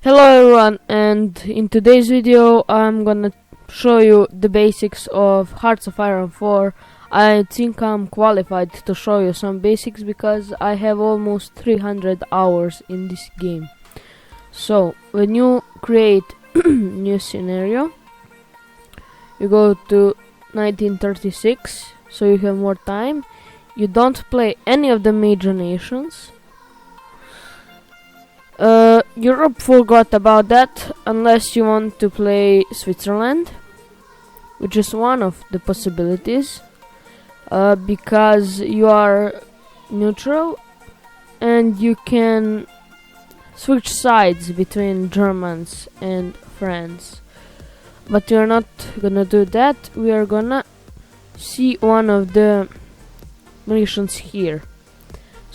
Hello everyone, and in today's video I'm gonna show you the basics of Hearts of Iron 4. I think I'm qualified to show you some basics because I have almost 300 hours in this game. So when you create new scenario, you go to 1936, so you have more time. You don't play any of the major nations. Europe forgot about that unless you want to play Switzerland, which is one of the possibilities, because you are neutral and you can switch sides between Germans and France. But we are not gonna do that. We are gonna see one of the nations here.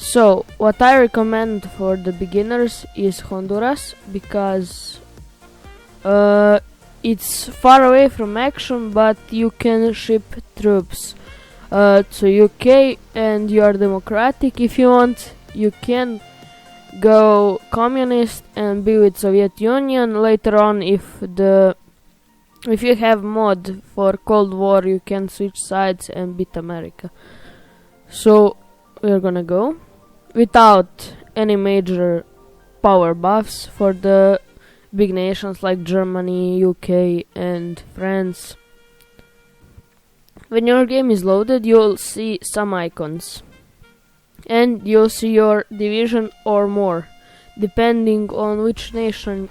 So, what I recommend for the beginners is Honduras, because it's far away from action, but you can ship troops to UK, and you are democratic. If you want, you can go communist and be with Soviet Union. Later on, if you have mod for Cold War, you can switch sides and beat America. So, we're gonna go without any major power buffs for the big nations like Germany, UK and France. When your game is loaded, you'll see some icons and you'll see your division or more, depending on which nation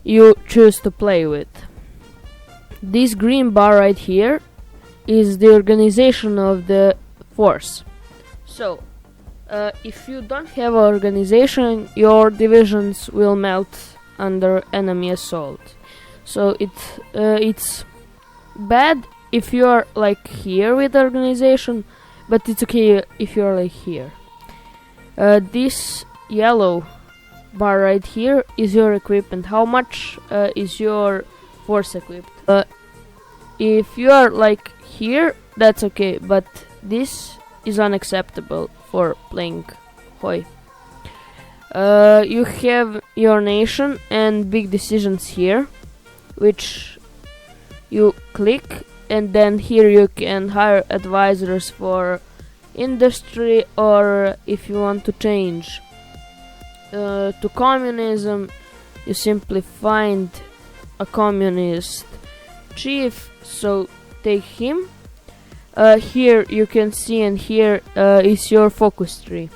you choose to play with. This green bar right here is the organization of the force. So if you don't have an organization, your divisions will melt under enemy assault. So it's bad if you are like here with organization, but it's okay if you are like here. This yellow bar right here is your equipment. How much is your force equipped? If you are like here, that's okay, but this is unacceptable for playing HOI. You have your nation and big decisions here, which you click, and then here you can hire advisors for industry, or if you want to change to communism, you simply find a communist chief, so take him. Here you can see, and here is your focus tree.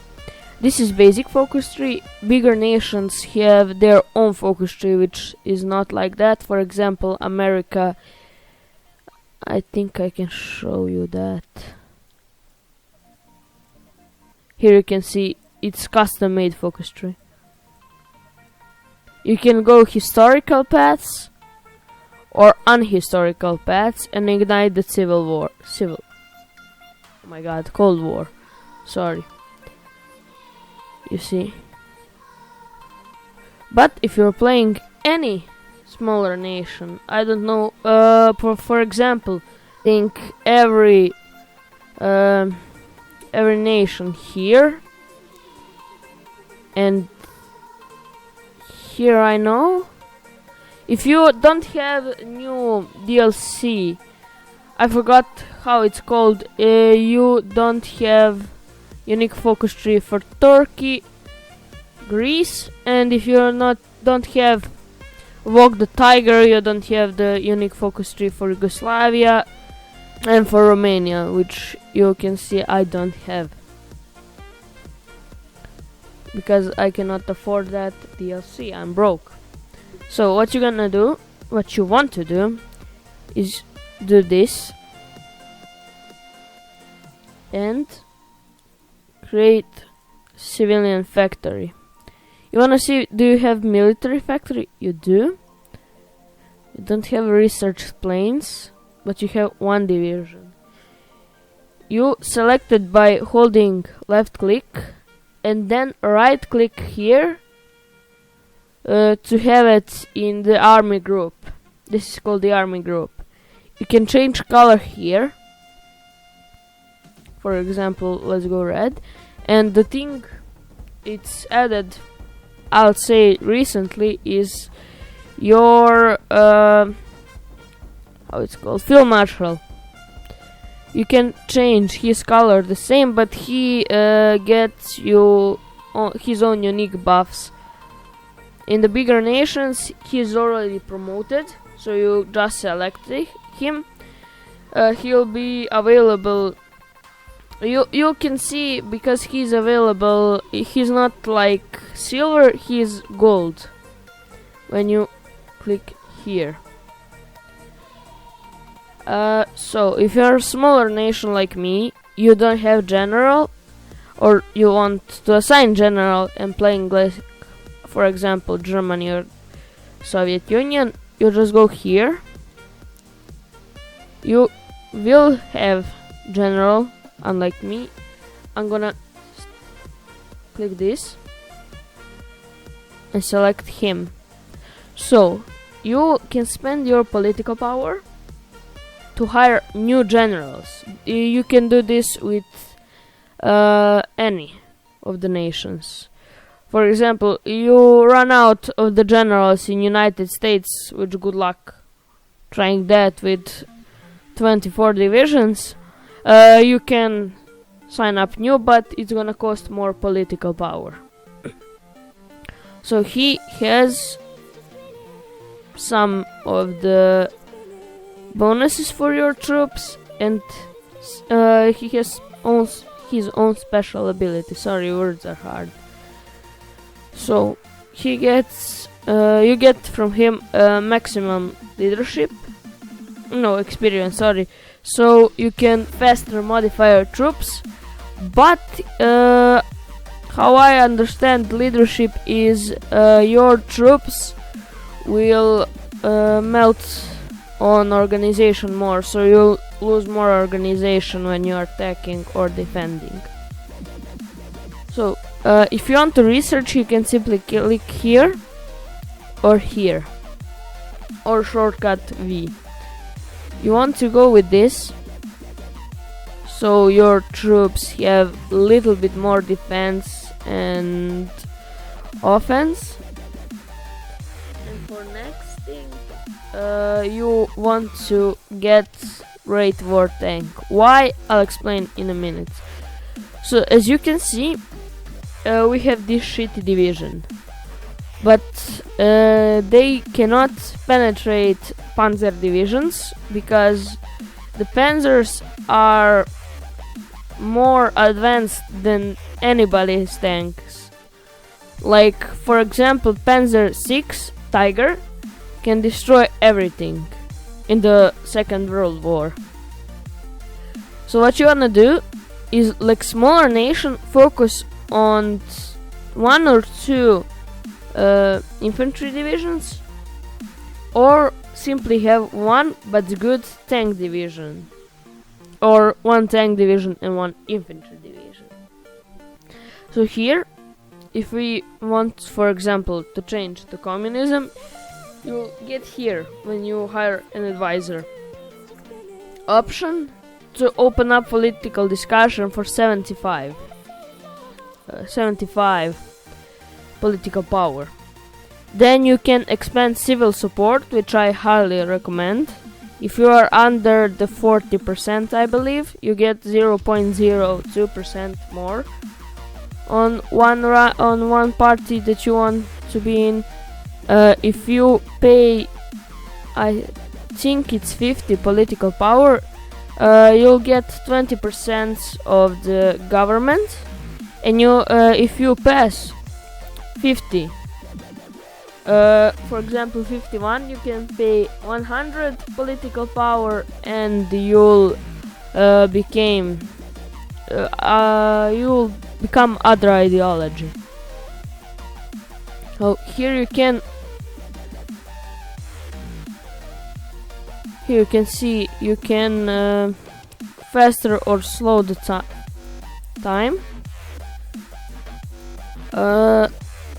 This is basic focus tree. Bigger nations have their own focus tree, which is not like that. For example, America, I think I can show you that. Here you can see it's custom made focus tree. You can go historical paths or unhistorical paths and ignite the oh my god, Cold War. Sorry. You see. But if you're playing any smaller nation, I don't know, for example, think every nation here and here, I know. If you don't have new DLC, I forgot how it's called, you don't have unique focus tree for Turkey, Greece, and if you don't have Walk the Tiger, you don't have the unique focus tree for Yugoslavia and for Romania, which you can see I don't have, because I cannot afford that DLC, I'm broke. So what you want to do is do this and create civilian factory. You wanna see, do you have military factory? You do. You don't have research planes, but you have one division. You select it by holding left click and then right click here to have it in the army group. This is called the army group. You can change color here. For example, let's go red. And the thing, it's added I'll say recently is your how it's called, field marshal. You can change his color the same, but he gets you his own unique buffs. In the bigger nations, he's already promoted, so you just select him. He'll be available. You can see, because he's available, he's not like silver, he's gold when you click here. So if you're a smaller nation like me, you don't have general, or you want to assign general and playing like, for example, Germany or Soviet Union, you just go here. You will have general, unlike me. I'm gonna click this and select him. So you can spend your political power to hire new generals. You can do this with any of the nations. For example, you run out of the generals in United States, which good luck trying that with 24 divisions. You can sign up new, but it's gonna cost more political power. So he has some of the bonuses for your troops, and he has his own special ability. Sorry, words are hard. So he gets you get from him maximum leadership, no experience, sorry. So you can faster modify your troops, but how I understand leadership is your troops will melt on organization more, so you'll lose more organization when you are attacking or defending. So if you want to research, you can simply click here or here, or shortcut V. You want to go with this, so your troops have a little bit more defense and offense. And for next thing, you want to get Great War Tank. Why? I'll explain in a minute. So as you can see, we have this shitty division, but they cannot penetrate panzer divisions because the panzers are more advanced than anybody's tanks. Like, for example, Panzer 6 Tiger can destroy everything in the Second World War. So what you wanna do is, like smaller nation, focus on one or two infantry divisions, or simply have one but good tank division, or one tank division and one infantry division. So here, if we want, for example, to change to communism, you'll get here when you hire an advisor option to open up political discussion for 75 political power. Then you can expand civil support, which I highly recommend. If you are under the 40%, I believe, you get 0.02% more on one party that you want to be in. If you pay, I think it's 50 political power, you'll get 20% of the government, and if you pass 50, for example 51, you can pay 100 political power, and you'll become other ideology. So here you can see you can faster or slow the time,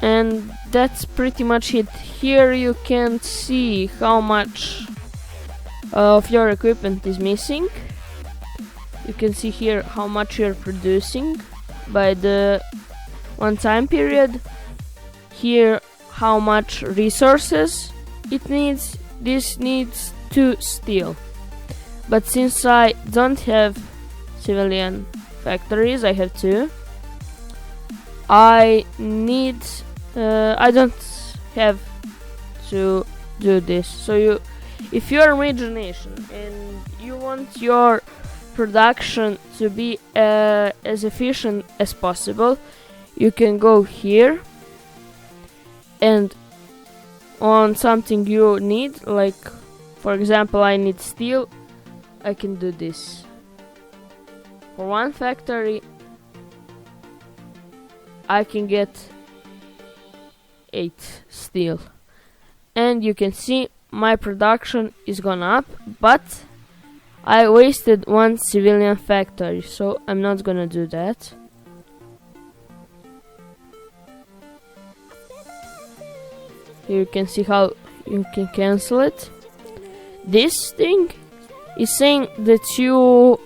and that's pretty much it. Here you can see how much of your equipment is missing. You can see here how much you're producing by the one time period. here how much resources it needs. This needs 2 steel. But since I don't have civilian factories, I have 2. I don't have to do this. So if you're a major nation and you want your production to be as efficient as possible, you can go here and on something you need, like for example I need steel, I can do this. For 1 factory I can get 8 steel, and you can see my production is gone up, but I wasted 1 civilian factory, so I'm not gonna do that. Here you can see how you can cancel it. This thing is saying that you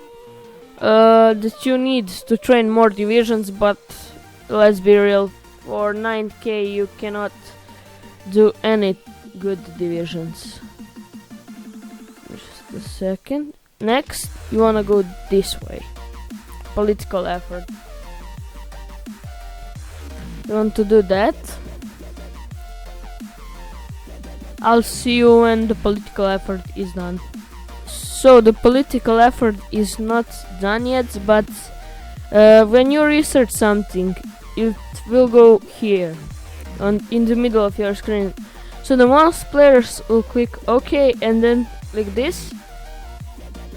need to train more divisions, but let's be real, for 9k you cannot do any good divisions. Just a second. Next, you wanna go this way. Political effort. You want to do that? I'll see you when the political effort is done. So the political effort is not done yet, but when you research something, it will go here, in the middle of your screen. So the most players will click OK and then click this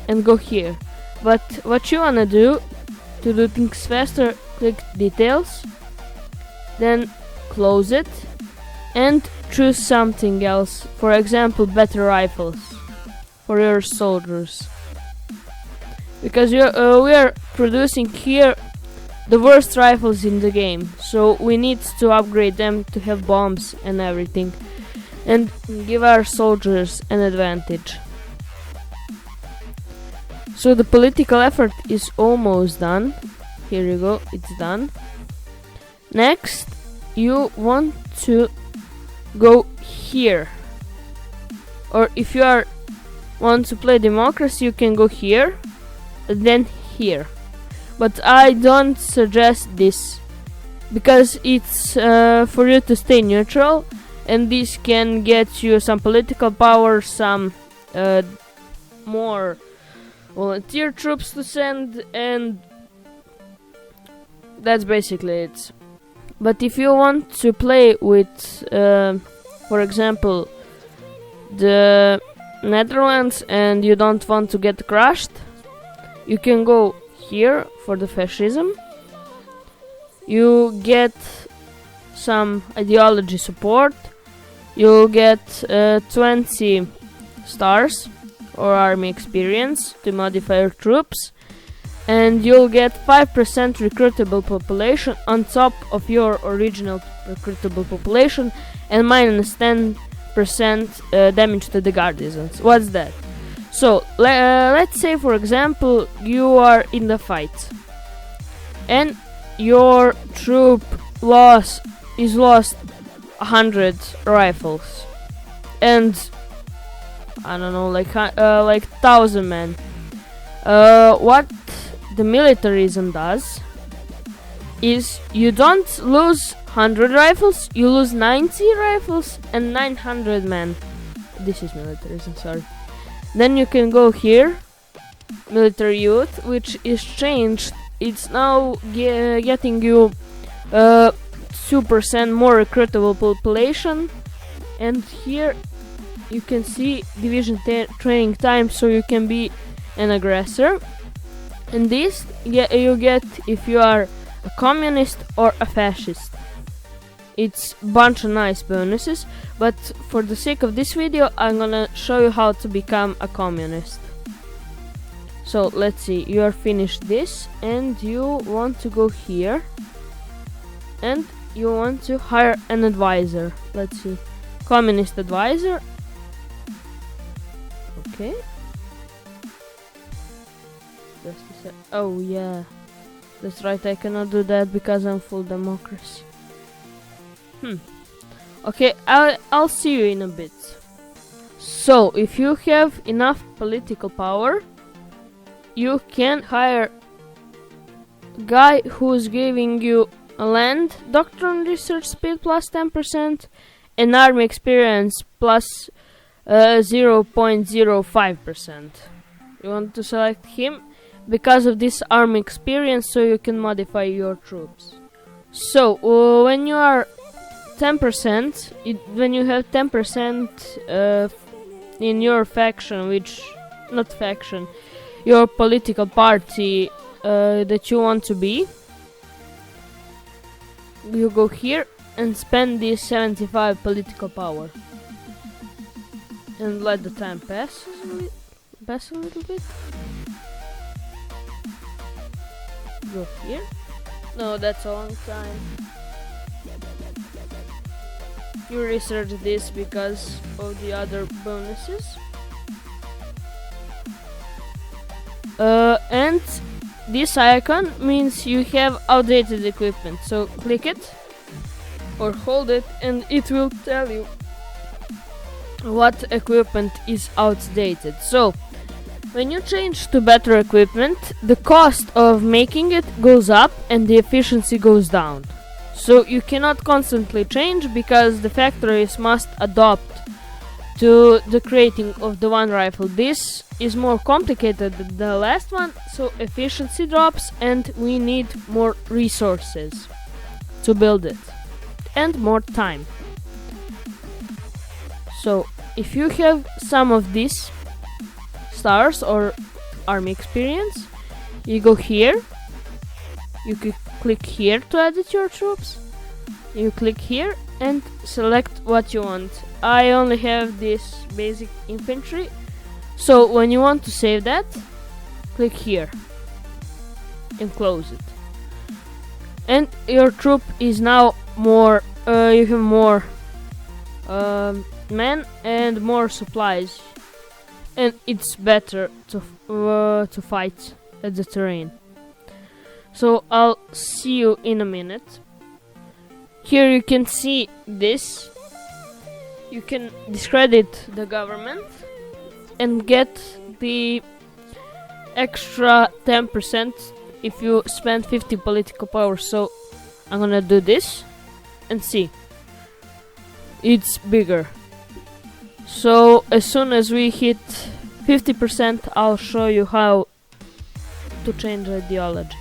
and go here. But what you wanna do to do things faster, click details, then close it and choose something else. For example, better rifles for your soldiers, because we are producing here the worst rifles in the game, so we need to upgrade them to have bombs and everything and give our soldiers an advantage. So the political effort is almost done. Here you go, it's done. Next, you want to go here, or if you want to play democracy, you can go here and then here. But I don't suggest this because it's for you to stay neutral, and this can get you some political power, some more volunteer troops to send, and that's basically it. But if you want to play with, for example, the Netherlands and you don't want to get crushed, you can go here for the fascism. You get some ideology support. You'll get 20 stars or army experience to modify your troops, and you'll get 5% recruitable population on top of your original recruitable population, and minus 10% damage to the garrisons. What's that? So let's say for example you are in the fight and your troop lost 100 rifles and I don't know, like 1,000 men. What the militarism does is you don't lose 100 rifles, you lose 90 rifles and 900 men. This is militarism, sorry. Then you can go here, military youth, which is changed. It's now getting you 2% more recruitable population, and here you can see division training time, so you can be an aggressor. And this you get if you are a communist or a fascist. It's a bunch of nice bonuses, but for the sake of this video I'm gonna show you how to become a communist. So let's see, you are finished this and you want to go here and you want to hire an advisor. Let's see, communist advisor. Okay. Just a sec. Oh yeah, that's right, I cannot do that because I'm full democracy. Okay, I'll see you in a bit. So, if you have enough political power, you can hire a guy who's giving you a land, doctrine research speed plus 10%, and army experience plus 0.05%. You want to select him because of this army experience, so you can modify your troops. So, when you are 10%, when you have 10% in your faction, your political party that you want to be, you go here and spend this 75 political power. And let the time pass a little bit. Go here. No, that's a long time. You research this because of the other bonuses. And this icon means you have outdated equipment. So click it or hold it and it will tell you what equipment is outdated. So when you change to better equipment, the cost of making it goes up and the efficiency goes down. So you cannot constantly change because the factories must adopt to the creating of the one rifle. This is more complicated than the last one, so efficiency drops and we need more resources to build it and more time. So if you have some of these stars or army experience, you go here, you click here to edit your troops, you click here and select what you want. I only have this basic infantry, so when you want to save that, click here and close it. And your troop is now more, you have more men and more supplies, and it's better to fight at the terrain. So I'll see you in a minute. Here you can see this. You can discredit the government and get the extra 10% if you spend 50 political power. So I'm gonna do this and see. It's bigger. So as soon as we hit 50%, I'll show you how to change ideology.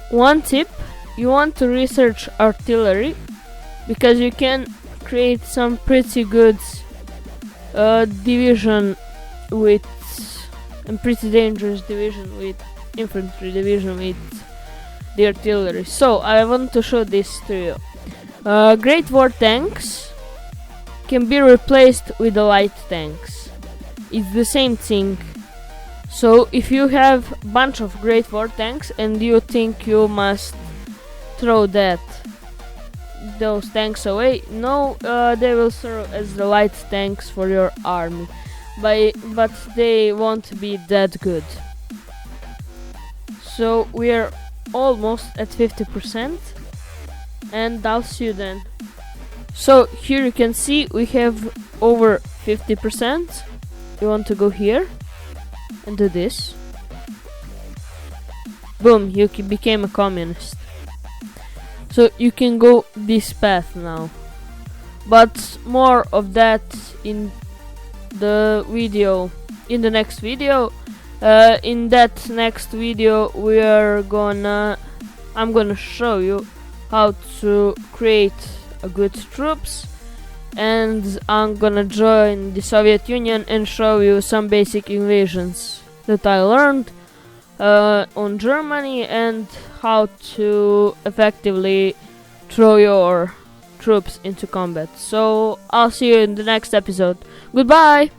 One tip, you want to research artillery because you can create some pretty good division with and pretty dangerous division with infantry division with the artillery. So I want to show this to you. Great war tanks can be replaced with the light tanks. It's the same thing. So if you have a bunch of great war tanks and you think you must throw those tanks away, no, they will serve as the light tanks for your army, but they won't be that good. So we are almost at 50%, and I'll see you then. So here you can see we have over 50%. You want to go here and do this. Boom, you became a communist. So you can go this path now. But more of that in the video, in the next video. In that next video I'm gonna show you how to create a good troops, and I'm gonna join the Soviet Union and show you some basic invasions that I learned on Germany and how to effectively throw your troops into combat. So I'll see you in the next episode. Goodbye!